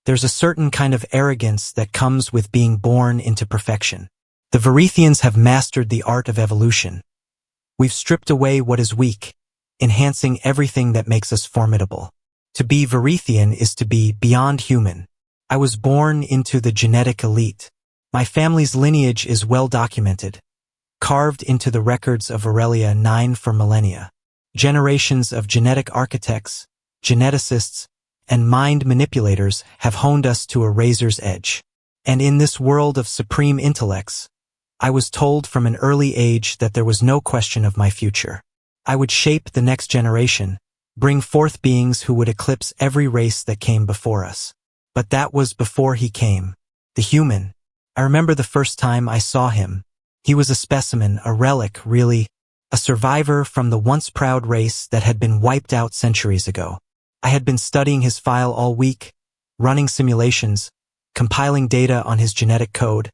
There's a certain kind of arrogance that comes with being born into perfection. The Varethians have mastered the art of evolution. We've stripped away what is weak, enhancing everything that makes us formidable. To be Varethian is to be beyond human. I was born into the genetic elite. My family's lineage is well documented, carved into the records of Aurelia 9 for millennia. Generations of genetic architects, geneticists, and mind manipulators have honed us to a razor's edge. And in this world of supreme intellects, I was told from an early age that there was no question of my future. I would shape the next generation, bring forth beings who would eclipse every race that came before us. But that was before he came. The human. I remember the first time I saw him. He was a specimen, a relic, really, a survivor from the once proud race that had been wiped out centuries ago. I had been studying his file all week, running simulations, compiling data on his genetic code,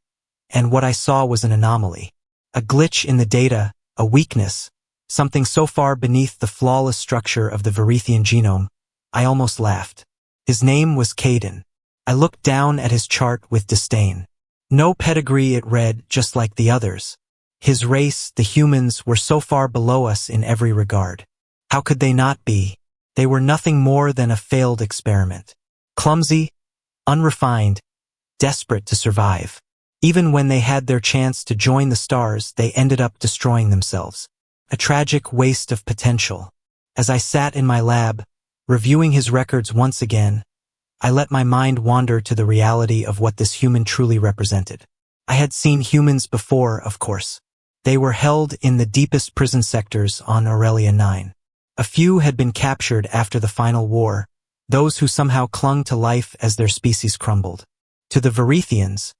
and what I saw was an anomaly. A glitch in the data, a weakness, something so far beneath the flawless structure of the Varethian genome, I almost laughed. His name was Caden. I looked down at his chart with disdain. No pedigree, it read, just like the others. His race, the humans, were so far below us in every regard. How could they not be? They were nothing more than a failed experiment. Clumsy, unrefined, desperate to survive. Even when they had their chance to join the stars, they ended up destroying themselves. A tragic waste of potential. As I sat in my lab, reviewing his records once again, I let my mind wander to the reality of what this human truly represented. I had seen humans before, of course. They were held in the deepest prison sectors on Aurelia 9. A few had been captured after the final war, those who somehow clung to life as their species crumbled. To the Varethians,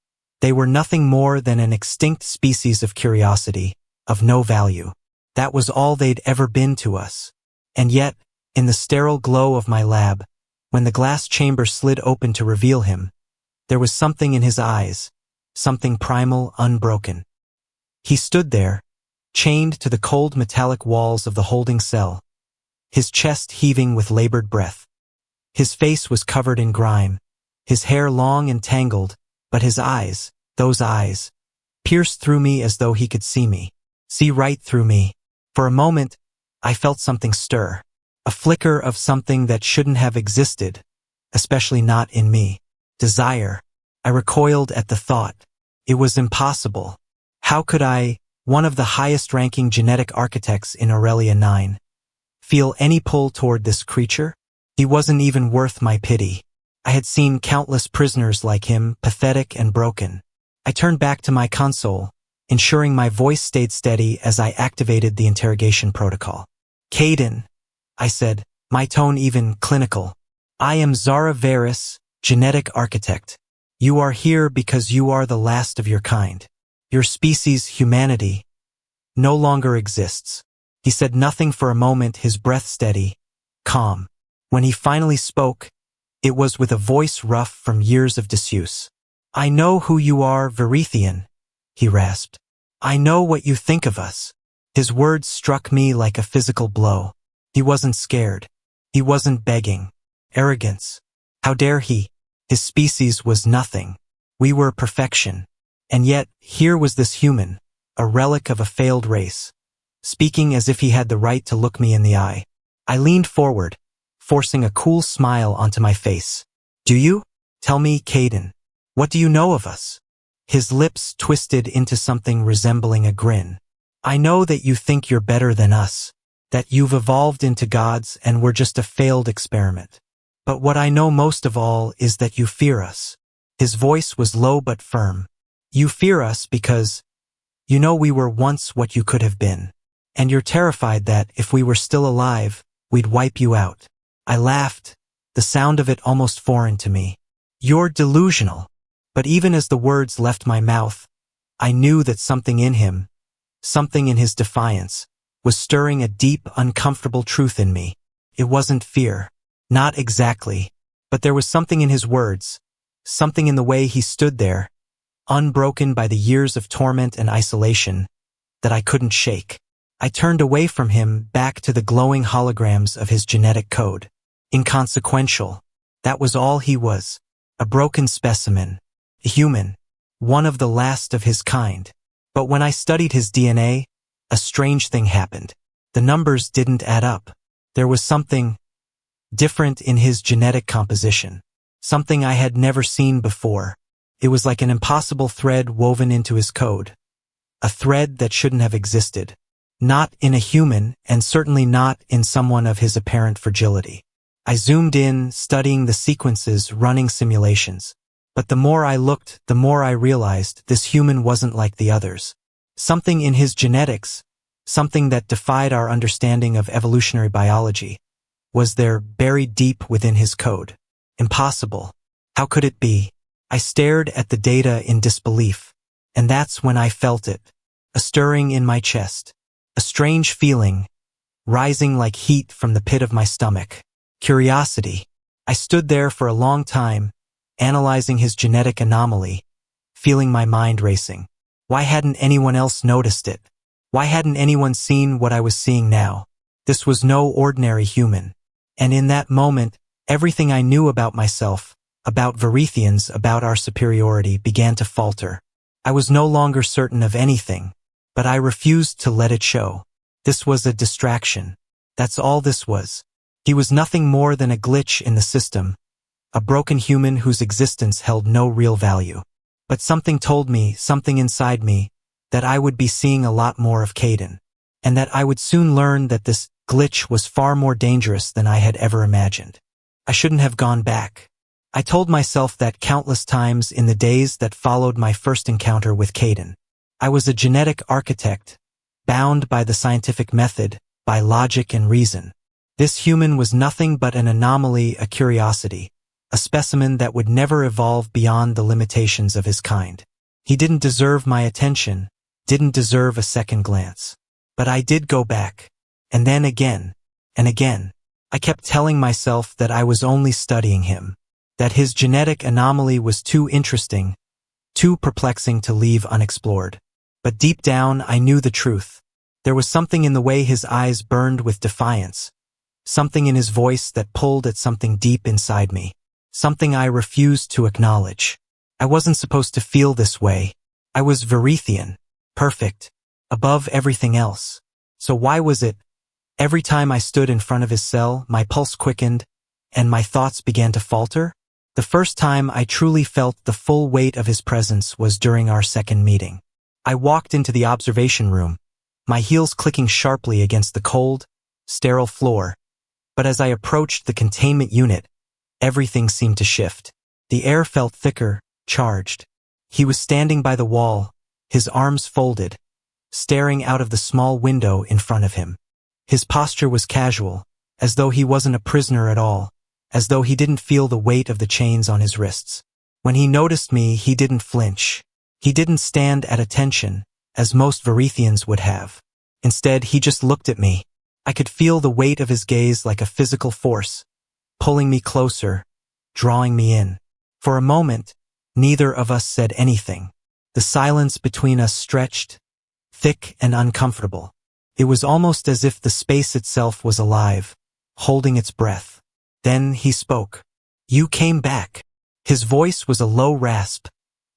they were nothing more than an extinct species of curiosity, of no value. That was all they'd ever been to us. And yet, in the sterile glow of my lab, when the glass chamber slid open to reveal him, there was something in his eyes, something primal, unbroken. He stood there, chained to the cold metallic walls of the holding cell, his chest heaving with labored breath. His face was covered in grime, his hair long and tangled, but his eyes, those eyes, pierced through me as though he could see me, see right through me. For a moment, I felt something stir, a flicker of something that shouldn't have existed, especially not in me. Desire. I recoiled at the thought. It was impossible. How could I, one of the highest-ranking genetic architects in Aurelia 9, feel any pull toward this creature? He wasn't even worth my pity. I had seen countless prisoners like him, pathetic and broken. I turned back to my console, ensuring my voice stayed steady as I activated the interrogation protocol. Caden, I said, my tone even clinical. I am Zara Varys, genetic architect. You are here because you are the last of your kind. Your species, humanity, no longer exists. He said nothing for a moment, his breath steady, calm. When he finally spoke, it was with a voice rough from years of disuse. I know who you are, Varethian, he rasped. I know what you think of us. His words struck me like a physical blow. He wasn't scared. He wasn't begging. Arrogance. How dare he? His species was nothing. We were perfection. And yet, here was this human, a relic of a failed race, speaking as if he had the right to look me in the eye. I leaned forward, forcing a cool smile onto my face. Do you? Tell me, Caden. What do you know of us? His lips twisted into something resembling a grin. I know that you think you're better than us, that you've evolved into gods and we're just a failed experiment. But what I know most of all is that you fear us. His voice was low but firm. You fear us because you know we were once what you could have been. And you're terrified that, if we were still alive, we'd wipe you out. I laughed, the sound of it almost foreign to me. You're delusional. But even as the words left my mouth, I knew that something in him, something in his defiance, was stirring a deep, uncomfortable truth in me. It wasn't fear. Not exactly. But there was something in his words, something in the way he stood there, unbroken by the years of torment and isolation, that I couldn't shake. I turned away from him, back to the glowing holograms of his genetic code. Inconsequential. That was all he was. a broken specimen, a human, one of the last of his kind. But when I studied his DNA, a strange thing happened. The numbers didn't add up. There was something different in his genetic composition, something I had never seen before. It was like an impossible thread woven into his code, a thread that shouldn't have existed. Not in a human, and certainly not in someone of his apparent fragility. I zoomed in, studying the sequences, running simulations. But the more I looked, the more I realized this human wasn't like the others. Something in his genetics, something that defied our understanding of evolutionary biology, was there, buried deep within his code. Impossible. How could it be? I stared at the data in disbelief. And that's when I felt it. A stirring in my chest. A strange feeling, rising like heat from the pit of my stomach. Curiosity. I stood there for a long time, analyzing his genetic anomaly, feeling my mind racing. Why hadn't anyone else noticed it? Why hadn't anyone seen what I was seeing now? This was no ordinary human. And in that moment, everything I knew about myself, about Varethians, about our superiority, began to falter. I was no longer certain of anything. But I refused to let it show. This was a distraction. That's all this was. He was nothing more than a glitch in the system, a broken human whose existence held no real value. But something told me, something inside me, that I would be seeing a lot more of Caden, and that I would soon learn that this glitch was far more dangerous than I had ever imagined. I shouldn't have gone back. I told myself that countless times in the days that followed my first encounter with Caden. I was a genetic architect, bound by the scientific method, by logic and reason. This human was nothing but an anomaly, a curiosity, a specimen that would never evolve beyond the limitations of his kind. He didn't deserve my attention, didn't deserve a second glance. But I did go back. And then again, and again. I kept telling myself that I was only studying him, that his genetic anomaly was too interesting, too perplexing to leave unexplored. But deep down, I knew the truth. There was something in the way his eyes burned with defiance, something in his voice that pulled at something deep inside me, something I refused to acknowledge. I wasn't supposed to feel this way. I was Varethian, perfect, above everything else. So why was it, every time I stood in front of his cell, my pulse quickened, and my thoughts began to falter? The first time I truly felt the full weight of his presence was during our second meeting. I walked into the observation room, my heels clicking sharply against the cold, sterile floor. But as I approached the containment unit, everything seemed to shift. The air felt thicker, charged. He was standing by the wall, his arms folded, staring out of the small window in front of him. His posture was casual, as though he wasn't a prisoner at all, as though he didn't feel the weight of the chains on his wrists. When he noticed me, he didn't flinch. He didn't stand at attention, as most Varethians would have. Instead, he just looked at me. I could feel the weight of his gaze like a physical force, pulling me closer, drawing me in. For a moment, neither of us said anything. The silence between us stretched, thick and uncomfortable. It was almost as if the space itself was alive, holding its breath. Then he spoke. "You came back." His voice was a low rasp,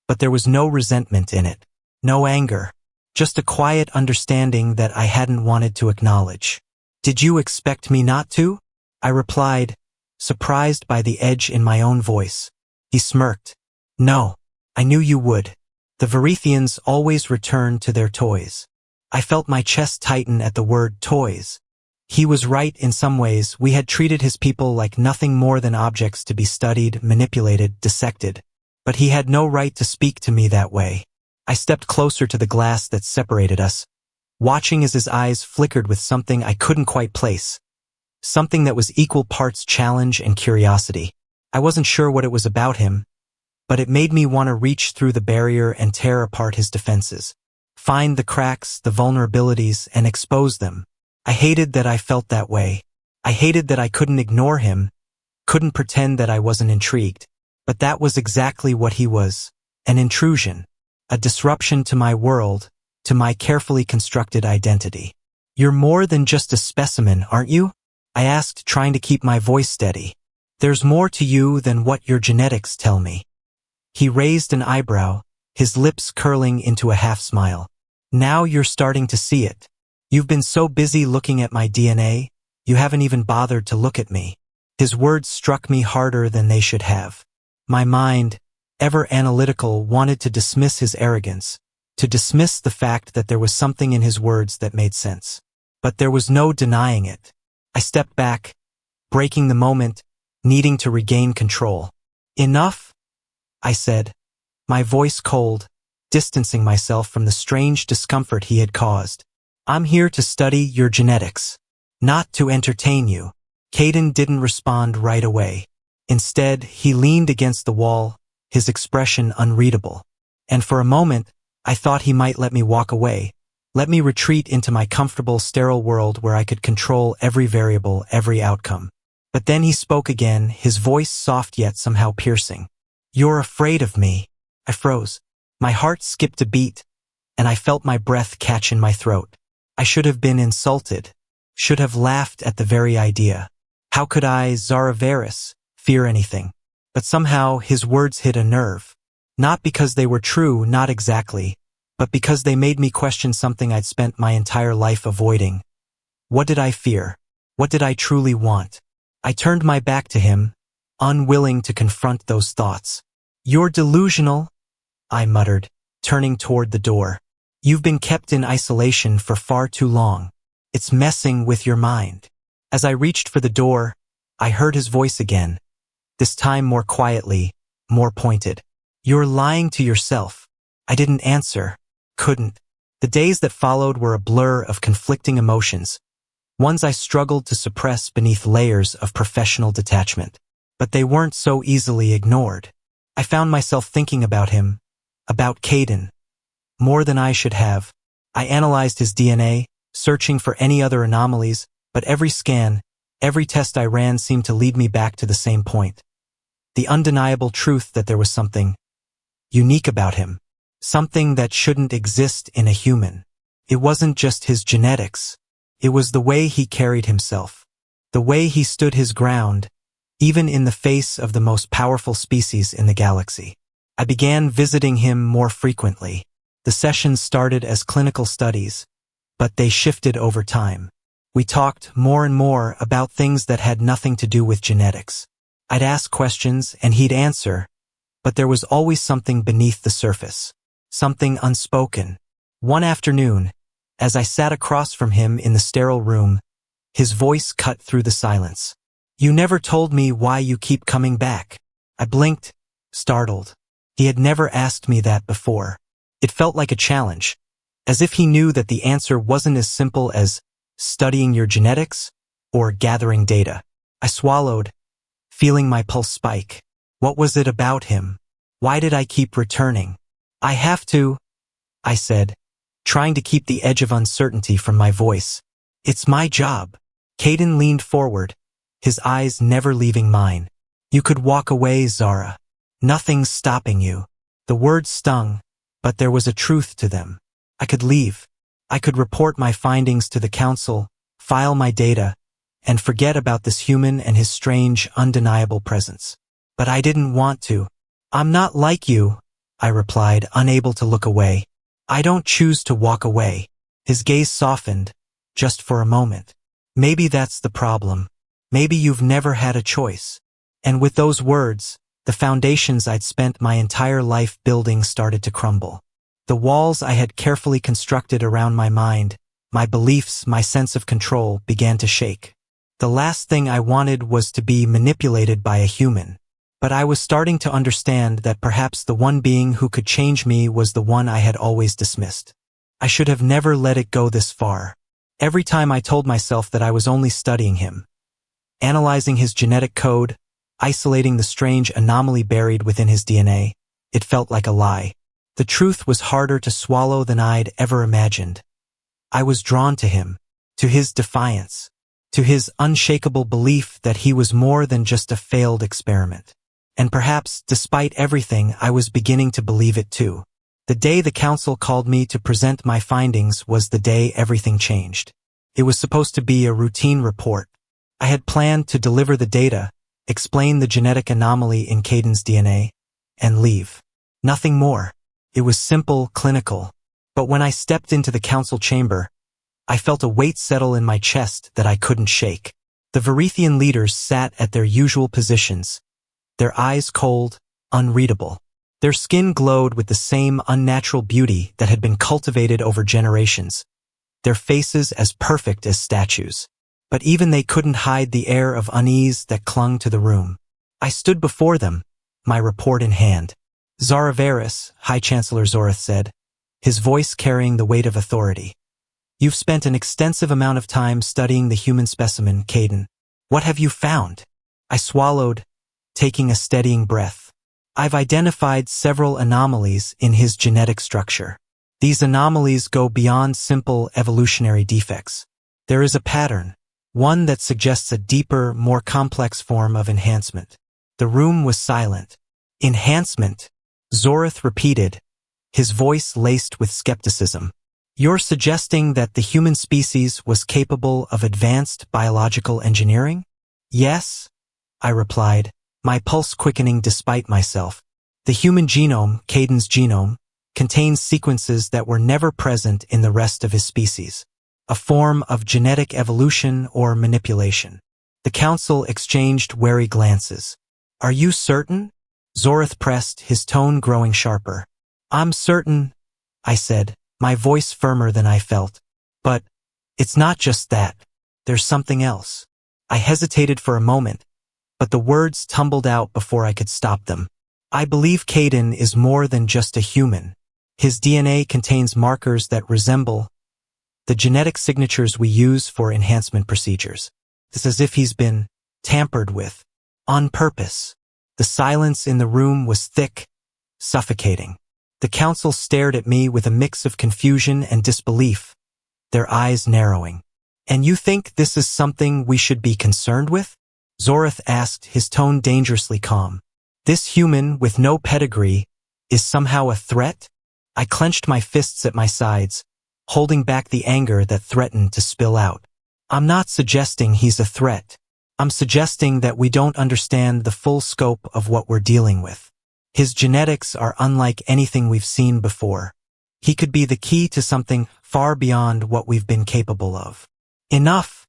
but there was no resentment in it, no anger, just a quiet understanding that I hadn't wanted to acknowledge. "Did you expect me not to?" I replied, surprised by the edge in my own voice. He smirked. "No, I knew you would." The Varethians always returned to their toys. I felt my chest tighten at the word toys. He was right in some ways. We had treated his people like nothing more than objects to be studied, manipulated, dissected. But he had no right to speak to me that way. I stepped closer to the glass that separated us, watching as his eyes flickered with something I couldn't quite place, something that was equal parts challenge and curiosity. I wasn't sure what it was about him, but it made me want to reach through the barrier and tear apart his defenses, find the cracks, the vulnerabilities, and expose them. I hated that I felt that way. I hated that I couldn't ignore him, couldn't pretend that I wasn't intrigued. But that was exactly what he was, an intrusion, a disruption to my world, to my carefully constructed identity. "You're more than just a specimen, aren't you?" I asked, trying to keep my voice steady. There's more to you than what your genetics tell me. He raised an eyebrow, his lips curling into a half-smile. Now you're starting to see it. You've been so busy looking at my DNA, you haven't even bothered to look at me. His words struck me harder than they should have. My mind, ever analytical, wanted to dismiss his arrogance, to dismiss the fact that there was something in his words that made sense. But there was no denying it. I stepped back, breaking the moment, needing to regain control. Enough, I said, my voice cold, distancing myself from the strange discomfort he had caused. I'm here to study your genetics, not to entertain you. Caden didn't respond right away. Instead, he leaned against the wall, his expression unreadable. And for a moment, I thought he might let me walk away, let me retreat into my comfortable, sterile world where I could control every variable, every outcome. But then he spoke again, his voice soft yet somehow piercing. You're afraid of me. I froze. My heart skipped a beat, and I felt my breath catch in my throat. I should have been insulted, should have laughed at the very idea. How could I, Zaraveris, fear anything? But somehow his words hit a nerve. Not because they were true, not exactly, but because they made me question something I'd spent my entire life avoiding. What did I fear? What did I truly want? I turned my back to him, unwilling to confront those thoughts. You're delusional, I muttered, turning toward the door. You've been kept in isolation for far too long. It's messing with your mind. As I reached for the door, I heard his voice again, this time more quietly, more pointed. You're lying to yourself. I didn't answer, couldn't. The days that followed were a blur of conflicting emotions, ones I struggled to suppress beneath layers of professional detachment. But they weren't so easily ignored. I found myself thinking about him, about Caden, more than I should have. I analyzed his DNA, searching for any other anomalies, but every scan, every test I ran seemed to lead me back to the same point. The undeniable truth that there was something unique about him, something that shouldn't exist in a human. It wasn't just his genetics. It was the way he carried himself, the way he stood his ground, even in the face of the most powerful species in the galaxy. I began visiting him more frequently. The sessions started as clinical studies, but they shifted over time. We talked more and more about things that had nothing to do with genetics. I'd ask questions and he'd answer, but there was always something beneath the surface, something unspoken. One afternoon, as I sat across from him in the sterile room, his voice cut through the silence. You never told me why you keep coming back. I blinked, startled. He had never asked me that before. It felt like a challenge, as if he knew that the answer wasn't as simple as studying your genetics or gathering data. I swallowed, feeling my pulse spike. What was it about him? Why did I keep returning? I have to, I said, trying to keep the edge of uncertainty from my voice. It's my job. Caden leaned forward, his eyes never leaving mine. You could walk away, Zara. Nothing's stopping you. The words stung, but there was a truth to them. I could leave. I could report my findings to the council, file my data, and forget about this human and his strange, undeniable presence. But I didn't want to. I'm not like you, I replied, unable to look away. I don't choose to walk away. His gaze softened, just for a moment. Maybe that's the problem. Maybe you've never had a choice. And with those words, the foundations I'd spent my entire life building started to crumble. The walls I had carefully constructed around my mind, my beliefs, my sense of control began to shake. The last thing I wanted was to be manipulated by a human. But I was starting to understand that perhaps the one being who could change me was the one I had always dismissed. I should have never let it go this far. Every time I told myself that I was only studying him, analyzing his genetic code, isolating the strange anomaly buried within his DNA, it felt like a lie. The truth was harder to swallow than I'd ever imagined. I was drawn to him, to his defiance, to his unshakable belief that he was more than just a failed experiment. And perhaps, despite everything, I was beginning to believe it too. The day the council called me to present my findings was the day everything changed. It was supposed to be a routine report. I had planned to deliver the data, explain the genetic anomaly in Caden's DNA, and leave. Nothing more. It was simple, clinical. But when I stepped into the council chamber, I felt a weight settle in my chest that I couldn't shake. The Varethian leaders sat at their usual positions, their eyes cold, unreadable. Their skin glowed with the same unnatural beauty that had been cultivated over generations, their faces as perfect as statues. But even they couldn't hide the air of unease that clung to the room. I stood before them, my report in hand. Zaravarus, High Chancellor Zorith said, his voice carrying the weight of authority. You've spent an extensive amount of time studying the human specimen, Caden. What have you found? I swallowed, taking a steadying breath. I've identified several anomalies in his genetic structure. These anomalies go beyond simple evolutionary defects. There is a pattern, one that suggests a deeper, more complex form of enhancement. The room was silent. Enhancement, Zorith repeated, his voice laced with skepticism. You're suggesting that the human species was capable of advanced biological engineering? Yes, I replied, my pulse quickening despite myself. The human genome, Caden's genome, contains sequences that were never present in the rest of his species. A form of genetic evolution or manipulation. The council exchanged wary glances. Are you certain? Zorith pressed, his tone growing sharper. I'm certain, I said, my voice firmer than I felt. But it's not just that. There's something else. I hesitated for a moment, but the words tumbled out before I could stop them. I believe Caden is more than just a human. His DNA contains markers that resemble the genetic signatures we use for enhancement procedures. It's as if he's been tampered with, on purpose. The silence in the room was thick, suffocating. The council stared at me with a mix of confusion and disbelief, their eyes narrowing. And you think this is something we should be concerned with? Zorith asked, his tone dangerously calm. This human with no pedigree is somehow a threat? I clenched my fists at my sides, holding back the anger that threatened to spill out. I'm not suggesting he's a threat. I'm suggesting that we don't understand the full scope of what we're dealing with. His genetics are unlike anything we've seen before. He could be the key to something far beyond what we've been capable of. Enough,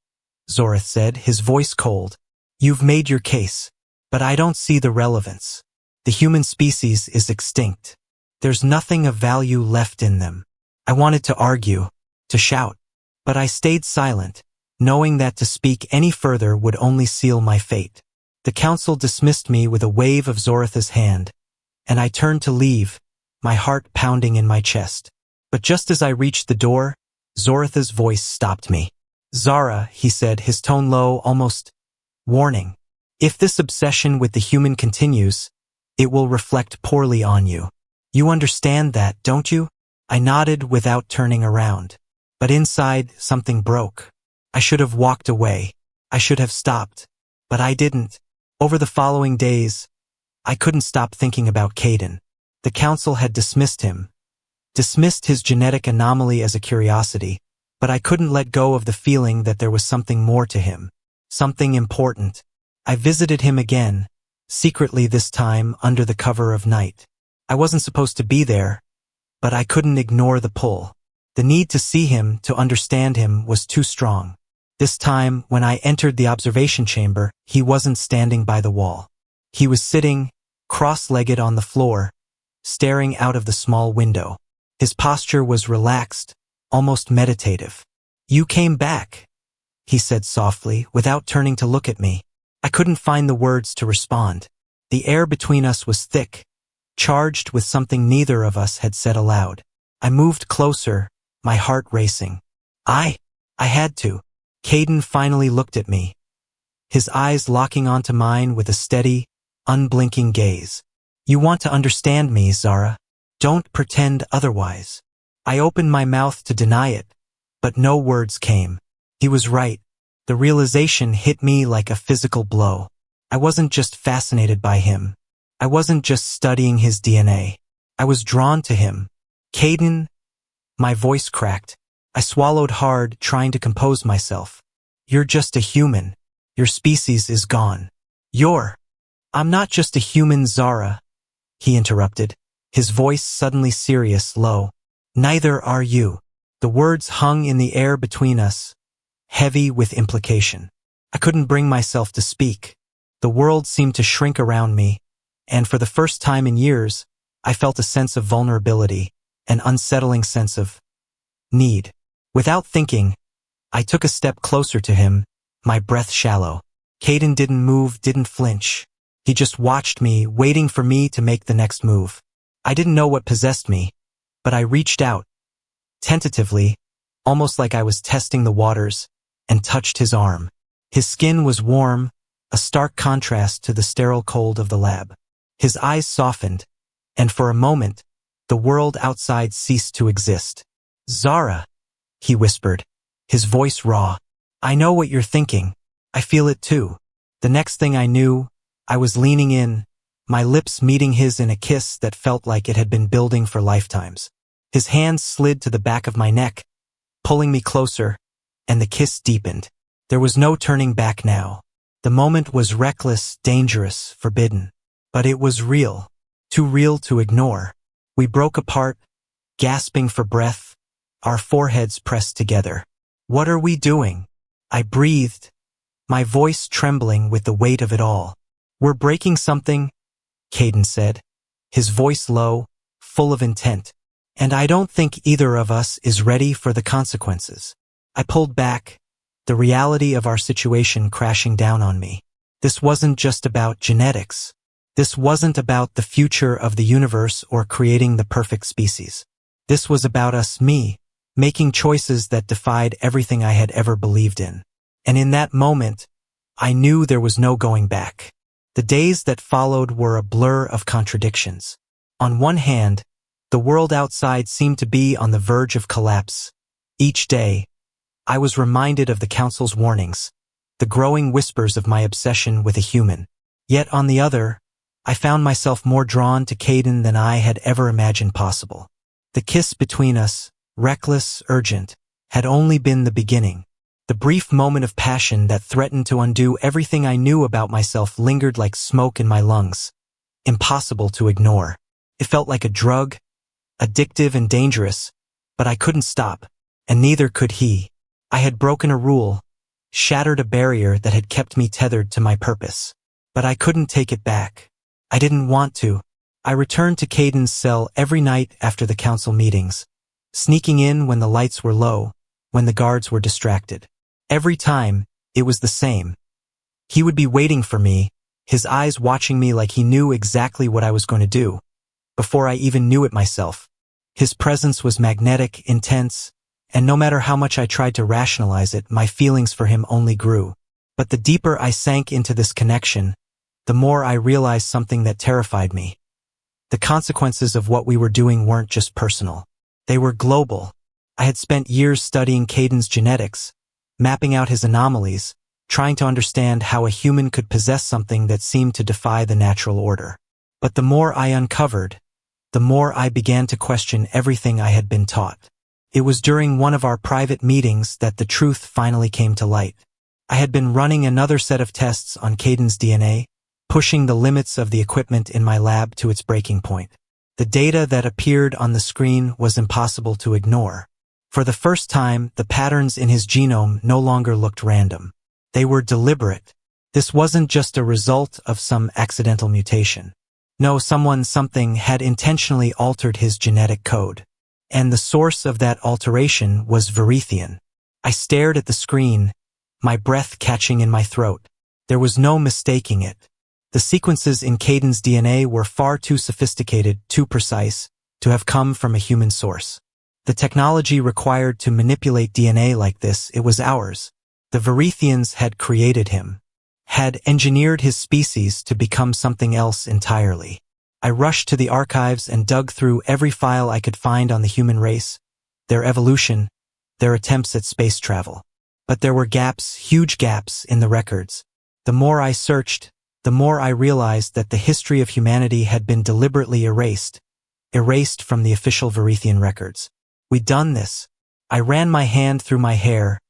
Zorith said, his voice cold. You've made your case, but I don't see the relevance. The human species is extinct. There's nothing of value left in them. I wanted to argue, to shout, but I stayed silent, knowing that to speak any further would only seal my fate. The council dismissed me with a wave of Zorith's hand, and I turned to leave, my heart pounding in my chest. But just as I reached the door, Zorith's voice stopped me. Zara, he said, his tone low, almost warning. If this obsession with the human continues, it will reflect poorly on you. You understand that, don't you? I nodded without turning around. But inside, something broke. I should have walked away. I should have stopped. But I didn't. Over the following days, I couldn't stop thinking about Caden. The council had dismissed him, dismissed his genetic anomaly as a curiosity, but I couldn't let go of the feeling that there was something more to him, something important. I visited him again, secretly this time under the cover of night. I wasn't supposed to be there, but I couldn't ignore the pull. The need to see him, to understand him, was too strong. This time, when I entered the observation chamber, he wasn't standing by the wall. He was sitting, cross-legged on the floor, staring out of the small window. His posture was relaxed, almost meditative. You came back, he said softly, without turning to look at me. I couldn't find the words to respond. The air between us was thick, charged with something neither of us had said aloud. I moved closer, my heart racing. I had to. Caden finally looked at me, his eyes locking onto mine with a steady, unblinking gaze. You want to understand me, Zara. Don't pretend otherwise. I opened my mouth to deny it, but no words came. He was right. The realization hit me like a physical blow. I wasn't just fascinated by him. I wasn't just studying his DNA. I was drawn to him. Caden, my voice cracked. I swallowed hard, trying to compose myself. You're just a human. Your species is gone. I'm not just a human, Zara, he interrupted, his voice suddenly serious, low. Neither are you. The words hung in the air between us, heavy with implication. I couldn't bring myself to speak. The world seemed to shrink around me, and for the first time in years, I felt a sense of vulnerability, an unsettling sense of need. Without thinking, I took a step closer to him, my breath shallow. Caden didn't move, didn't flinch. He just watched me, waiting for me to make the next move. I didn't know what possessed me, but I reached out, tentatively, almost like I was testing the waters, and touched his arm. His skin was warm, a stark contrast to the sterile cold of the lab. His eyes softened, and for a moment, the world outside ceased to exist. Zara, he whispered, his voice raw. I know what you're thinking. I feel it too. The next thing I knew, I was leaning in, my lips meeting his in a kiss that felt like it had been building for lifetimes. His hands slid to the back of my neck, pulling me closer, and the kiss deepened. There was no turning back now. The moment was reckless, dangerous, forbidden. But it was real, too real to ignore. We broke apart, gasping for breath, our foreheads pressed together. What are we doing? I breathed, my voice trembling with the weight of it all. We're breaking something, Caden said, his voice low, full of intent. And I don't think either of us is ready for the consequences. I pulled back, the reality of our situation crashing down on me. This wasn't just about genetics. This wasn't about the future of the universe or creating the perfect species. This was about us, me, making choices that defied everything I had ever believed in. And in that moment, I knew there was no going back. The days that followed were a blur of contradictions. On one hand, the world outside seemed to be on the verge of collapse. Each day, I was reminded of the Council's warnings, the growing whispers of my obsession with a human. Yet on the other, I found myself more drawn to Caden than I had ever imagined possible. The kiss between us, reckless, urgent, had only been the beginning. The brief moment of passion that threatened to undo everything I knew about myself lingered like smoke in my lungs, impossible to ignore. It felt like a drug, addictive and dangerous, but I couldn't stop, and neither could he. I had broken a rule, shattered a barrier that had kept me tethered to my purpose. But I couldn't take it back. I didn't want to. I returned to Caden's cell every night after the council meetings, sneaking in when the lights were low, when the guards were distracted. Every time, it was the same. He would be waiting for me, his eyes watching me like he knew exactly what I was going to do, before I even knew it myself. His presence was magnetic, intense, and no matter how much I tried to rationalize it, my feelings for him only grew. But the deeper I sank into this connection, the more I realized something that terrified me. The consequences of what we were doing weren't just personal. They were global. I had spent years studying Caden's genetics, mapping out his anomalies, trying to understand how a human could possess something that seemed to defy the natural order. But the more I uncovered, the more I began to question everything I had been taught. It was during one of our private meetings that the truth finally came to light. I had been running another set of tests on Caden's DNA, pushing the limits of the equipment in my lab to its breaking point. The data that appeared on the screen was impossible to ignore. For the first time, the patterns in his genome no longer looked random. They were deliberate. This wasn't just a result of some accidental mutation. No, something had intentionally altered his genetic code. And the source of that alteration was Verithian. I stared at the screen, my breath catching in my throat. There was no mistaking it. The sequences in Caden's DNA were far too sophisticated, too precise, to have come from a human source. The technology required to manipulate DNA like this, it was ours. The Verithians had created him, had engineered his species to become something else entirely. I rushed to the archives and dug through every file I could find on the human race, their evolution, their attempts at space travel. But there were gaps, huge gaps, in the records. The more I searched, the more I realized that the history of humanity had been deliberately erased from the official Verithian records. We'd done this. I ran my hand through my hair,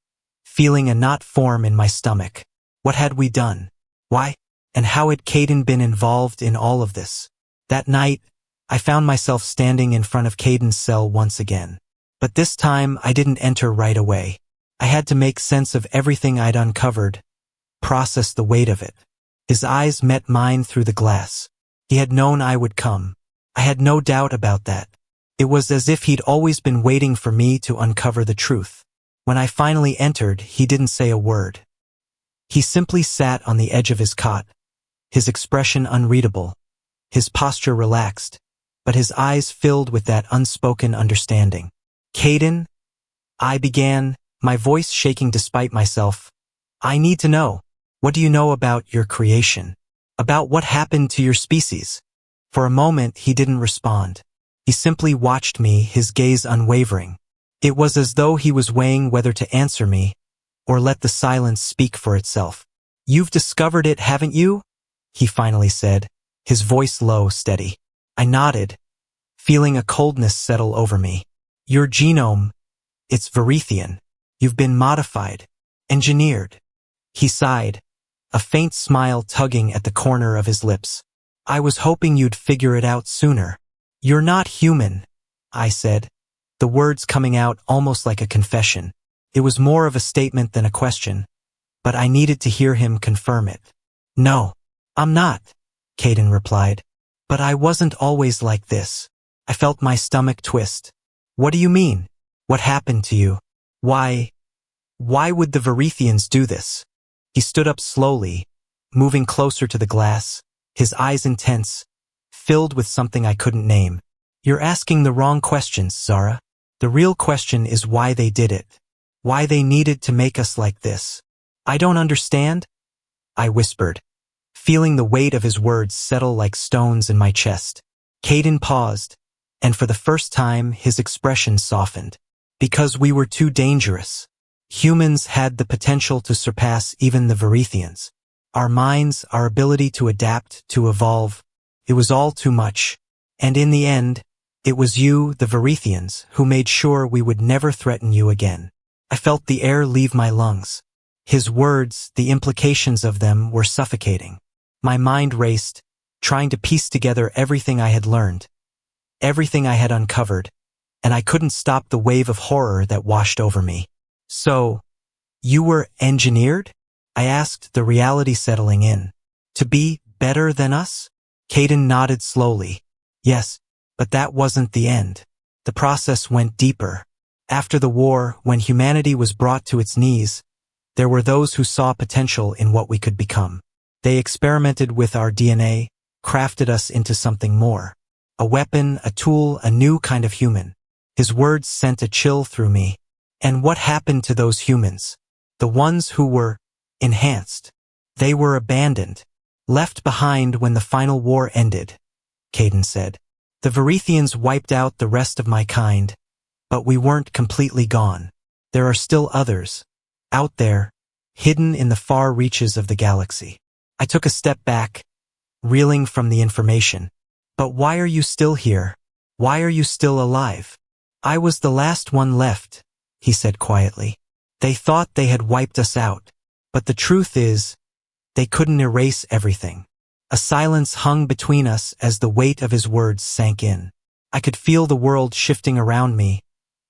feeling a knot form in my stomach. What had we done? Why? And how had Caden been involved in all of this? That night, I found myself standing in front of Caden's cell once again. But this time, I didn't enter right away. I had to make sense of everything I'd uncovered, process the weight of it. His eyes met mine through the glass. He had known I would come. I had no doubt about that. It was as if he'd always been waiting for me to uncover the truth. When I finally entered, he didn't say a word. He simply sat on the edge of his cot, his expression unreadable, his posture relaxed, but his eyes filled with that unspoken understanding. Caden, I began, my voice shaking despite myself. I need to know. What do you know about your creation? About what happened to your species? For a moment, he didn't respond. He simply watched me, his gaze unwavering. It was as though he was weighing whether to answer me or let the silence speak for itself. You've discovered it, haven't you? He finally said, his voice low, steady. I nodded, feeling a coldness settle over me. Your genome, it's Verithian. You've been modified, engineered. He sighed, a faint smile tugging at the corner of his lips. I was hoping you'd figure it out sooner. You're not human, I said, the words coming out almost like a confession. It was more of a statement than a question, but I needed to hear him confirm it. No, I'm not, Caden replied. But I wasn't always like this. I felt my stomach twist. What do you mean? What happened to you? Why would the Verithians do this? He stood up slowly, moving closer to the glass, his eyes intense, filled with something I couldn't name. You're asking the wrong questions, Zara. The real question is why they did it. Why they needed to make us like this. I don't understand, I whispered, feeling the weight of his words settle like stones in my chest. Caden paused, and for the first time his expression softened. Because we were too dangerous. Humans had the potential to surpass even the Verithians. Our minds, our ability to adapt, to evolve, it was all too much. And in the end, it was you, the Verithians, who made sure we would never threaten you again. I felt the air leave my lungs. His words, the implications of them, were suffocating. My mind raced, trying to piece together everything I had learned, everything I had uncovered, and I couldn't stop the wave of horror that washed over me. So, you were engineered? I asked, the reality settling in. To be better than us? Caden nodded slowly. Yes, but that wasn't the end. The process went deeper. After the war, when humanity was brought to its knees, there were those who saw potential in what we could become. They experimented with our DNA, crafted us into something more. A weapon, a tool, a new kind of human. His words sent a chill through me. And what happened to those humans? The ones who were enhanced. They were abandoned, left behind when the final war ended, Caden said. The Verithians wiped out the rest of my kind, but we weren't completely gone. There are still others, out there, hidden in the far reaches of the galaxy. I took a step back, reeling from the information. But why are you still here? Why are you still alive? I was the last one left, he said quietly. They thought they had wiped us out. But the truth is, they couldn't erase everything. A silence hung between us as the weight of his words sank in. I could feel the world shifting around me,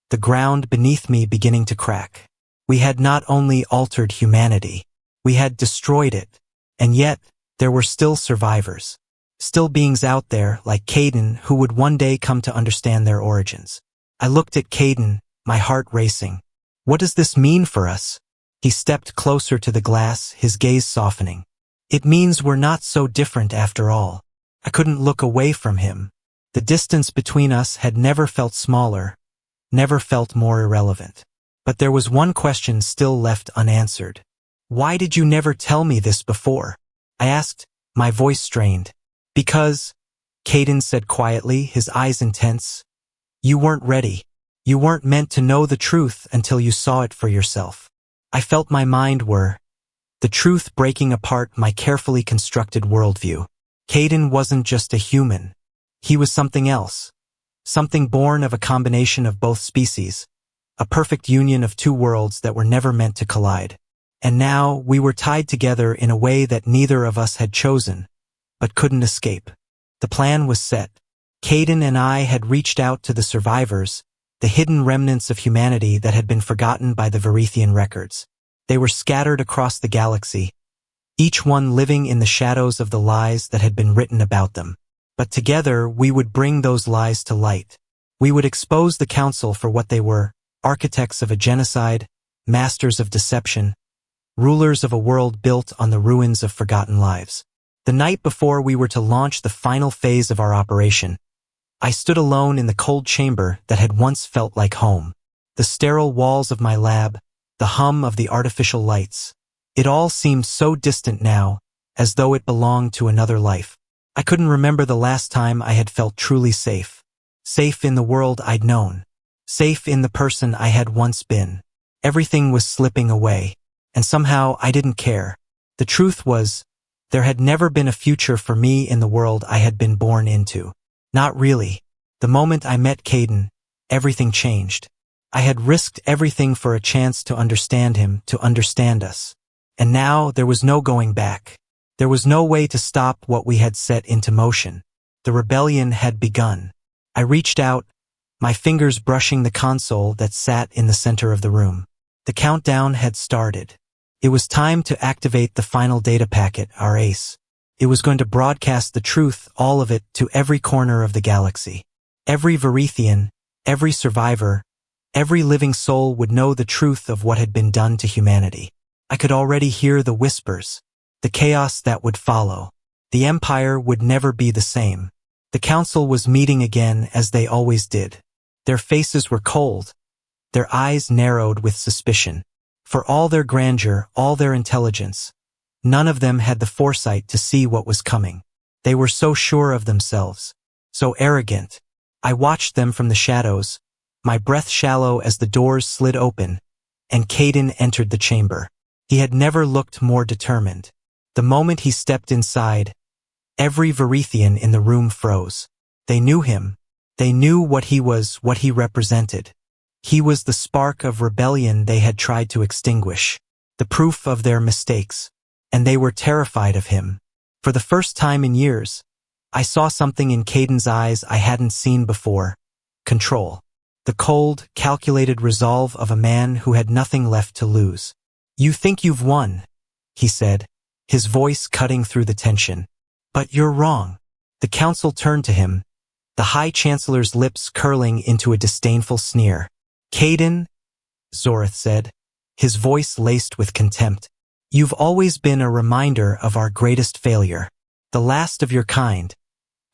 the ground beneath me beginning to crack. We had not only altered humanity, we had destroyed it. And yet, there were still survivors. Still beings out there, like Caden, who would one day come to understand their origins. I looked at Caden, my heart racing. What does this mean for us? He stepped closer to the glass, his gaze softening. It means we're not so different after all. I couldn't look away from him. The distance between us had never felt smaller, never felt more irrelevant. But there was one question still left unanswered. Why did you never tell me this before? I asked, my voice strained. Because, Caden said quietly, his eyes intense, you weren't ready. You weren't meant to know the truth until you saw it for yourself. I felt my mind whir, the truth breaking apart my carefully constructed worldview. Caden wasn't just a human. He was something else. Something born of a combination of both species. A perfect union of two worlds that were never meant to collide. And now we were tied together in a way that neither of us had chosen, but couldn't escape. The plan was set. Caden and I had reached out to the survivors, the hidden remnants of humanity that had been forgotten by the Varethian records. They were scattered across the galaxy, each one living in the shadows of the lies that had been written about them. But together we would bring those lies to light. We would expose the Council for what they were, architects of a genocide, masters of deception, rulers of a world built on the ruins of forgotten lives. The night before we were to launch the final phase of our operation, I stood alone in the cold chamber that had once felt like home. The sterile walls of my lab, the hum of the artificial lights. It all seemed so distant now, as though it belonged to another life. I couldn't remember the last time I had felt truly safe. Safe in the world I'd known. Safe in the person I had once been. Everything was slipping away, and somehow I didn't care. The truth was, there had never been a future for me in the world I had been born into. Not really. The moment I met Caden, everything changed. I had risked everything for a chance to understand him, to understand us. And now there was no going back. There was no way to stop what we had set into motion. The rebellion had begun. I reached out, my fingers brushing the console that sat in the center of the room. The countdown had started. It was time to activate the final data packet, our ace. It was going to broadcast the truth, all of it, to every corner of the galaxy. Every Varethian, every survivor, every living soul would know the truth of what had been done to humanity. I could already hear the whispers, the chaos that would follow. The Empire would never be the same. The Council was meeting again as they always did. Their faces were cold, their eyes narrowed with suspicion. For all their grandeur, all their intelligence, none of them had the foresight to see what was coming. They were so sure of themselves, so arrogant. I watched them from the shadows, my breath shallow as the doors slid open, and Caden entered the chamber. He had never looked more determined. The moment he stepped inside, every Varethian in the room froze. They knew him. They knew what he was, what he represented. He was the spark of rebellion they had tried to extinguish, the proof of their mistakes, and they were terrified of him. For the first time in years, I saw something in Caden's eyes I hadn't seen before: control. The cold, calculated resolve of a man who had nothing left to lose. "You think you've won," he said, his voice cutting through the tension. "But you're wrong." The Council turned to him, the High Chancellor's lips curling into a disdainful sneer. "Caden," Zorth said, his voice laced with contempt, "you've always been a reminder of our greatest failure, the last of your kind,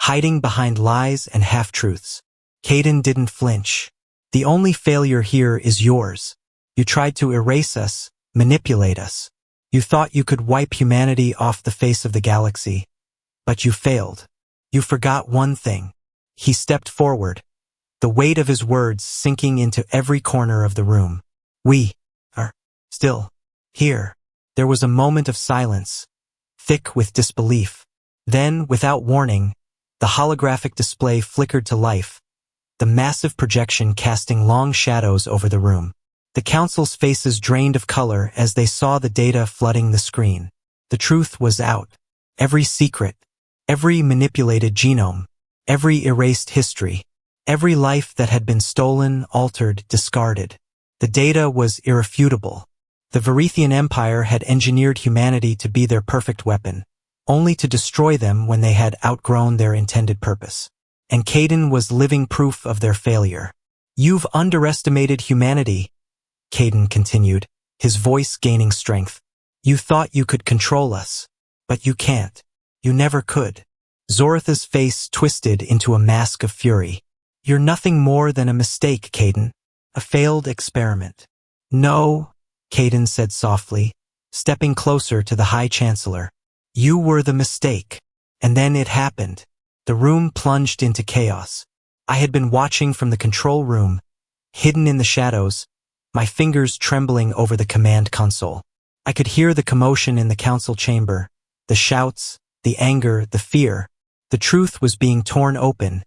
hiding behind lies and half-truths." Caden didn't flinch. "The only failure here is yours. You tried to erase us, manipulate us. You thought you could wipe humanity off the face of the galaxy. But you failed. You forgot one thing." He stepped forward, the weight of his words sinking into every corner of the room. "We are still here." There was a moment of silence, thick with disbelief. Then, without warning, the holographic display flickered to life, the massive projection casting long shadows over the room. The Council's faces drained of color as they saw the data flooding the screen. The truth was out. Every secret, every manipulated genome, every erased history, every life that had been stolen, altered, discarded. The data was irrefutable. The Varethian Empire had engineered humanity to be their perfect weapon, only to destroy them when they had outgrown their intended purpose. And Caden was living proof of their failure. "You've underestimated humanity," Caden continued, his voice gaining strength. "You thought you could control us, but you can't. You never could." Zorth's face twisted into a mask of fury. "You're nothing more than a mistake, Caden. A failed experiment." "No," Caden said softly, stepping closer to the High Chancellor. "You were the mistake." And then it happened. The room plunged into chaos. I had been watching from the control room, hidden in the shadows, my fingers trembling over the command console. I could hear the commotion in the council chamber, the shouts, the anger, the fear. The truth was being torn open,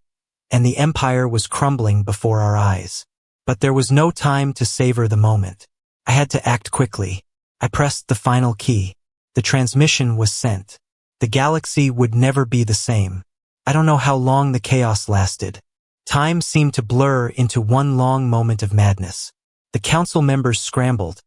and the empire was crumbling before our eyes. But there was no time to savor the moment. I had to act quickly. I pressed the final key. The transmission was sent. The galaxy would never be the same. I don't know how long the chaos lasted. Time seemed to blur into one long moment of madness. The council members scrambled,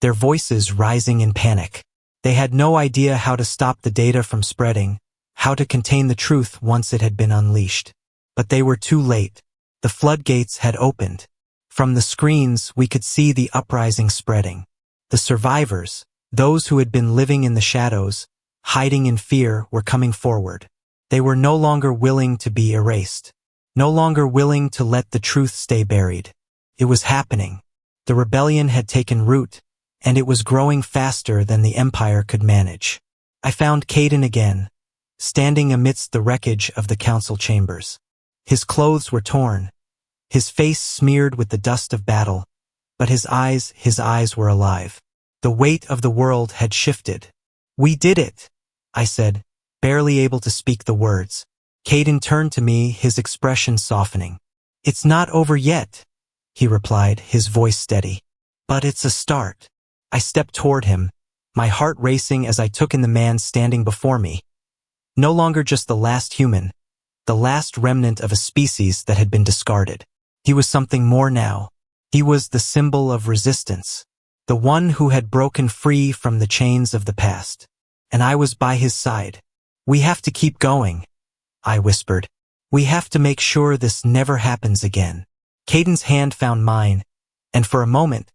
their voices rising in panic. They had no idea how to stop the data from spreading, how to contain the truth once it had been unleashed. But they were too late. The floodgates had opened. From the screens, we could see the uprising spreading. The survivors, those who had been living in the shadows, hiding in fear, were coming forward. They were no longer willing to be erased. No longer willing to let the truth stay buried. It was happening. The rebellion had taken root, and it was growing faster than the Empire could manage. I found Caden again, standing amidst the wreckage of the council chambers. His clothes were torn, his face smeared with the dust of battle, but his eyes were alive. The weight of the world had shifted. "We did it," I said, barely able to speak the words. Caden turned to me, his expression softening. "It's not over yet," he replied, his voice steady. "But it's a start." I stepped toward him, my heart racing as I took in the man standing before me. No longer just the last human, the last remnant of a species that had been discarded. He was something more now. He was the symbol of resistance, the one who had broken free from the chains of the past. And I was by his side. "We have to keep going," I whispered. "We have to make sure this never happens again." Caden's hand found mine, and for a moment,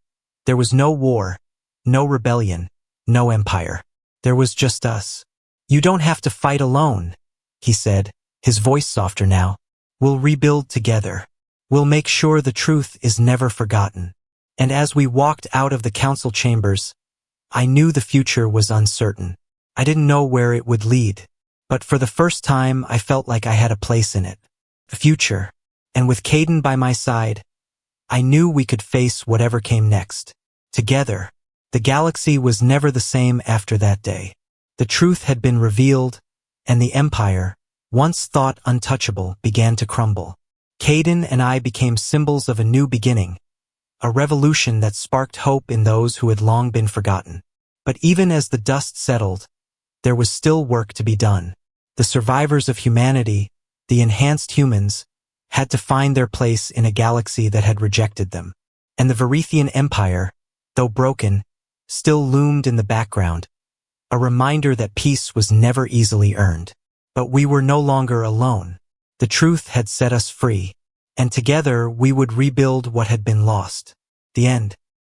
there was no war, no rebellion, no empire. There was just us. "You don't have to fight alone," he said, his voice softer now. "We'll rebuild together. We'll make sure the truth is never forgotten." And as we walked out of the council chambers, I knew the future was uncertain. I didn't know where it would lead, but for the first time I felt like I had a place in it. A future. And with Caden by my side, I knew we could face whatever came next. Together. The galaxy was never the same after that day. The truth had been revealed, and the Empire, once thought untouchable, began to crumble. Caden and I became symbols of a new beginning, a revolution that sparked hope in those who had long been forgotten. But even as the dust settled, there was still work to be done. The survivors of humanity, the enhanced humans, had to find their place in a galaxy that had rejected them. And the Varethian Empire, though broken, still loomed in the background, a reminder that peace was never easily earned. But we were no longer alone. The truth had set us free, and together we would rebuild what had been lost. The end.